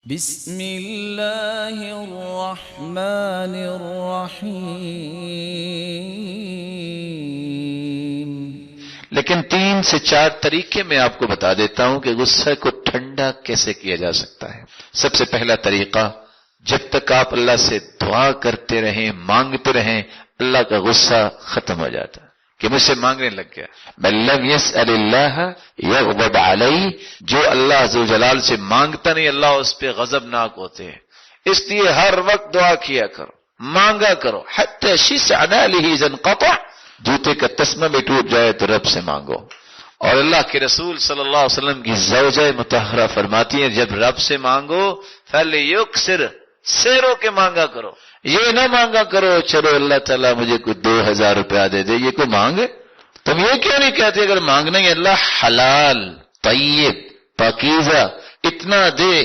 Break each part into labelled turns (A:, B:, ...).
A: بسم اللہ الرحمن الرحیم۔
B: لیکن 3 سے 4 طریقے میں آپ کو بتا دیتا ہوں کہ غصے کو ٹھنڈا کیسے کیا جا سکتا ہے۔ سب سے پہلا طریقہ، جب تک آپ اللہ سے دعا کرتے رہیں، مانگتے رہیں، اللہ کا غصہ ختم ہو جاتا ہے کہ مجھ سے مانگنے لگ گیا۔ من لم يسأل اللہ یغضب علیہ، جو اللہ ذوالجلال سے مانگتا نہیں اللہ اس پہ غضبناک ہوتے ہیں۔ اس لیے ہر وقت دعا کیا کرو، مانگا کرو، حتی شسع نعلہ اذا انقطع، جوتے کا تسمہ بھی ٹوٹ جائے تو رب سے مانگو۔ اور اللہ کے رسول صلی اللہ علیہ وسلم کی زوجہ مطہرہ فرماتی ہیں جب رب سے مانگو فلیکثر، سیرو کے مانگا کرو، یہ نہ مانگا کرو چلو اللہ تعالیٰ مجھے کوئی 2000 روپیہ دے دے، یہ کوئی مانگے؟ تم یہ کیوں نہیں کہتے اگر مانگنا ہی اللہ حلال طیب پاکیزہ اتنا دے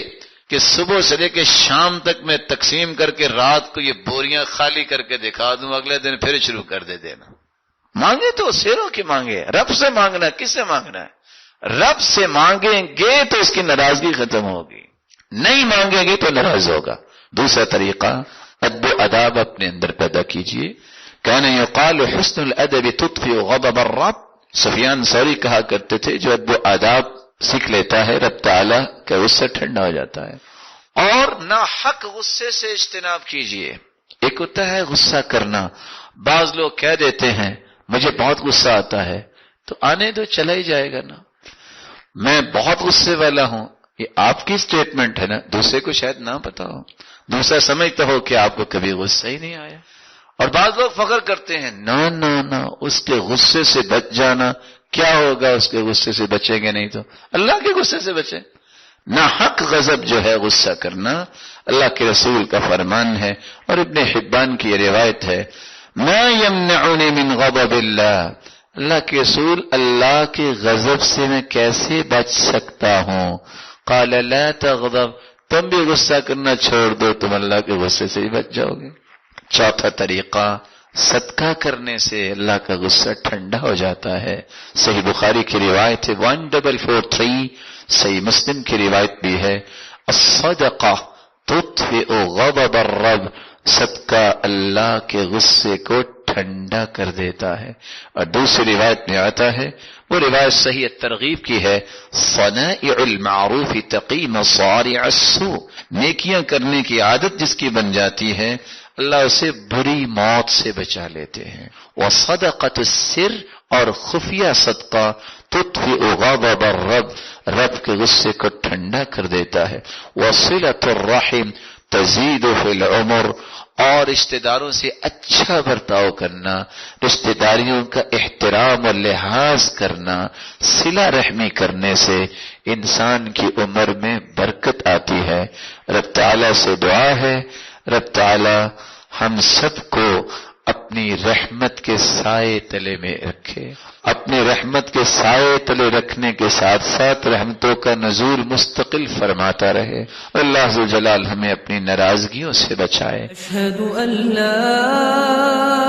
B: کہ صبح سے لے کے شام تک میں تقسیم کر کے رات کو یہ بوریاں خالی کر کے دکھا دوں، اگلے دن پھر شروع کر دے دینا۔ مانگے تو سیروں کی مانگے، رب سے مانگنا، کس سے مانگنا ہے؟ رب سے مانگیں گے تو اس کی ناراضگی ختم ہوگی، نہیں مانگیں گے تو ناراض ہوگا۔ دوسرا طریقہ، ادب و اداب اپنے اندر پیدا کیجئے۔ کان یقال حسن الادب تطفئ غضب الرب، سفیان ثوری کہا کرتے تھے جو ادب و آداب سیکھ لیتا ہے رب تعالیٰ کا غصہ ٹھنڈا ہو جاتا ہے۔ اور ناحق غصے سے اجتناب کیجئے۔ ایک ہوتا ہے غصہ کرنا، بعض لوگ کہہ دیتے ہیں مجھے بہت غصہ آتا ہے، تو آنے دو، چلا ہی جائے گا نا، میں بہت غصے والا ہوں، یہ آپ کی سٹیٹمنٹ ہے نا، دوسرے کو شاید نہ پتا ہو، دوسرا سمجھتا ہو کہ آپ کو کبھی غصہ ہی نہیں آیا۔ اور بعض لوگ فخر کرتے ہیں نہ نہ نہ، اس کے غصے سے بچ جانا، کیا ہوگا اس کے غصے سے بچیں گے نہیں تو اللہ کے غصے سے بچیں۔ نہ حق غضب جو ہے غصہ کرنا، اللہ کے رسول کا فرمان ہے اور ابن حبان کی یہ روایت ہے، ما یمنعنی من غضب اللہ، اللہ کے رسول اللہ کے غضب سے میں کیسے بچ سکتا ہوں؟ قال لا تغضب، تم بھی غصہ کرنا چھوڑ دو، تم اللہ کے غصے سے ہی بچ جاؤ گے۔ چوتھا طریقہ، صدقہ کرنے سے اللہ کا غصہ ٹھنڈا ہو جاتا ہے۔ صحیح بخاری کی روایت ہے 1443، صحیح مسلم کی روایت بھی ہے، الصدقہ تطفئ غضب الرب، صدقہ اللہ کے غصے کو ٹھنڈا کر دیتا ہے۔ اور دوسری روایت میں آتا ہے، وہ روایت صحیح ترغیب کی ہے، صنائع المعروف تقی مصارع السوء، نیکیاں کرنے کی عادت جس کی بن جاتی ہے اللہ اسے بری موت سے بچا لیتے ہیں۔ وصدقۃ السر، اور خفیہ صدقہ تطفئ غضب الرب، رب کے غصے کو ٹھنڈا کر دیتا ہے۔ وصلۃ الرحم تزید فی العمر، اور رشتہ داروں سے اچھا برتاؤ کرنا، رشتہ داریوں کا احترام اور لحاظ کرنا، صلہ رحمی کرنے سے انسان کی عمر میں برکت آتی ہے۔ رب تعالیٰ سے دعا ہے رب تعالیٰ ہم سب کو اپنی رحمت کے سائے تلے میں رکھے، اپنی رحمت کے سائے تلے رکھنے کے ساتھ ساتھ رحمتوں کا نزول مستقل فرماتا رہے۔ اللہ ذوالجلال ہمیں اپنی ناراضگیوں سے بچائے۔
A: اشہد ان لا